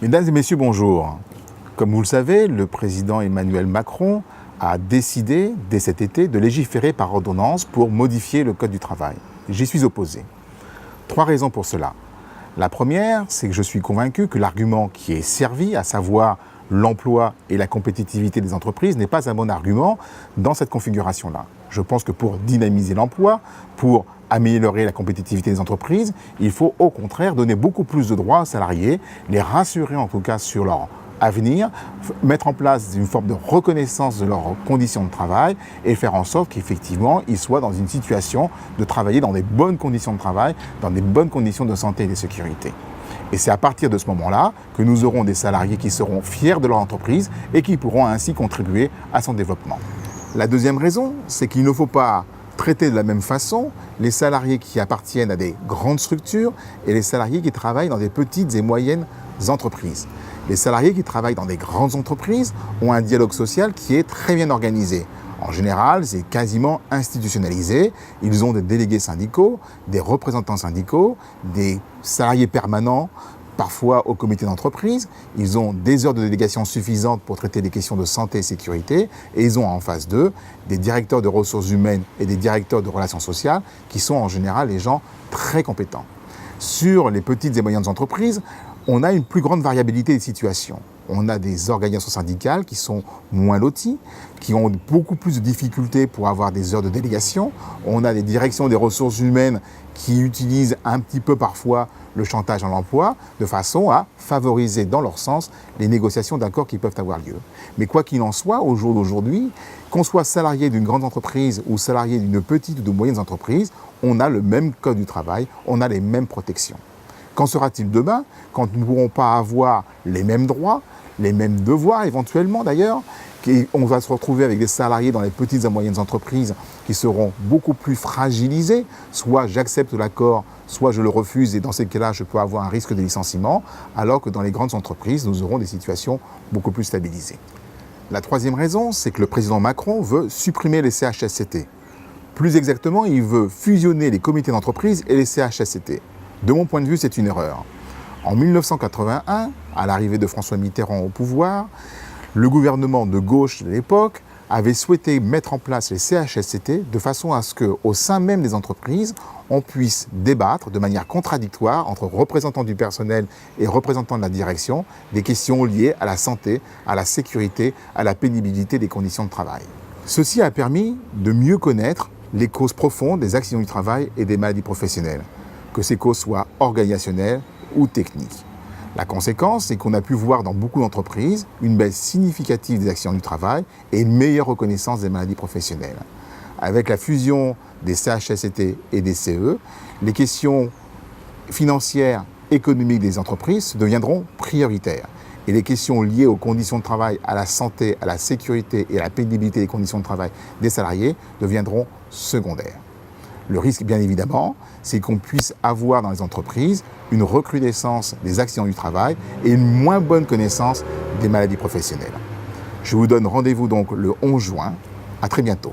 Mesdames et messieurs, bonjour. Comme vous le savez, le président Emmanuel Macron a décidé, dès cet été, de légiférer par ordonnance pour modifier le Code du travail. J'y suis opposé. 3 raisons pour cela. La première, c'est que je suis convaincu que l'argument qui est servi, à savoir l'emploi et la compétitivité des entreprises, n'est pas un bon argument dans cette configuration-là. Je pense que pour dynamiser l'emploi, pour améliorer la compétitivité des entreprises, il faut au contraire donner beaucoup plus de droits aux salariés, les rassurer en tout cas sur leur avenir, mettre en place une forme de reconnaissance de leurs conditions de travail et faire en sorte qu'effectivement ils soient dans une situation de travailler dans des bonnes conditions de travail, dans des bonnes conditions de santé et de sécurité. Et c'est à partir de ce moment-là que nous aurons des salariés qui seront fiers de leur entreprise et qui pourront ainsi contribuer à son développement. La deuxième raison, c'est qu'il ne faut pas traiter de la même façon les salariés qui appartiennent à des grandes structures et les salariés qui travaillent dans des petites et moyennes entreprises. Les salariés qui travaillent dans des grandes entreprises ont un dialogue social qui est très bien organisé. En général, c'est quasiment institutionnalisé. Ils ont des délégués syndicaux, des représentants syndicaux, des salariés permanents, parfois au comité d'entreprise. Ils ont des heures de délégation suffisantes pour traiter des questions de santé et sécurité. Et ils ont en face d'eux des directeurs de ressources humaines et des directeurs de relations sociales qui sont en général des gens très compétents. Sur les petites et moyennes entreprises, on a une plus grande variabilité des situations. On a des organisations syndicales qui sont moins loties, qui ont beaucoup plus de difficultés pour avoir des heures de délégation. On a des directions des ressources humaines qui utilisent un petit peu parfois le chantage à l'emploi de façon à favoriser dans leur sens les négociations d'accords qui peuvent avoir lieu. Mais quoi qu'il en soit, au jour d'aujourd'hui, qu'on soit salarié d'une grande entreprise ou salarié d'une petite ou de moyenne entreprise, on a le même code du travail, on a les mêmes protections. Qu'en sera-t-il demain, quand nous ne pourrons pas avoir les mêmes droits, les mêmes devoirs éventuellement d'ailleurs, on va se retrouver avec des salariés dans les petites et moyennes entreprises qui seront beaucoup plus fragilisés, soit j'accepte l'accord, soit je le refuse et dans ces cas-là je peux avoir un risque de licenciement, alors que dans les grandes entreprises nous aurons des situations beaucoup plus stabilisées. La troisième raison, c'est que le président Macron veut supprimer les CHSCT. Plus exactement, il veut fusionner les comités d'entreprise et les CHSCT. De mon point de vue, c'est une erreur. En 1981, à l'arrivée de François Mitterrand au pouvoir, le gouvernement de gauche de l'époque avait souhaité mettre en place les CHSCT de façon à ce qu'au sein même des entreprises, on puisse débattre de manière contradictoire entre représentants du personnel et représentants de la direction des questions liées à la santé, à la sécurité, à la pénibilité des conditions de travail. Ceci a permis de mieux connaître les causes profondes des accidents du travail et des maladies professionnelles, que ces causes soient organisationnelles ou techniques. La conséquence, c'est qu'on a pu voir dans beaucoup d'entreprises une baisse significative des accidents du travail et une meilleure reconnaissance des maladies professionnelles. Avec la fusion des CHSCT et des CE, les questions financières, économiques des entreprises deviendront prioritaires. Et les questions liées aux conditions de travail, à la santé, à la sécurité et à la pénibilité des conditions de travail des salariés deviendront secondaires. Le risque, bien évidemment, c'est qu'on puisse avoir dans les entreprises une recrudescence des accidents du travail et une moins bonne connaissance des maladies professionnelles. Je vous donne rendez-vous donc le 11 juin. À très bientôt.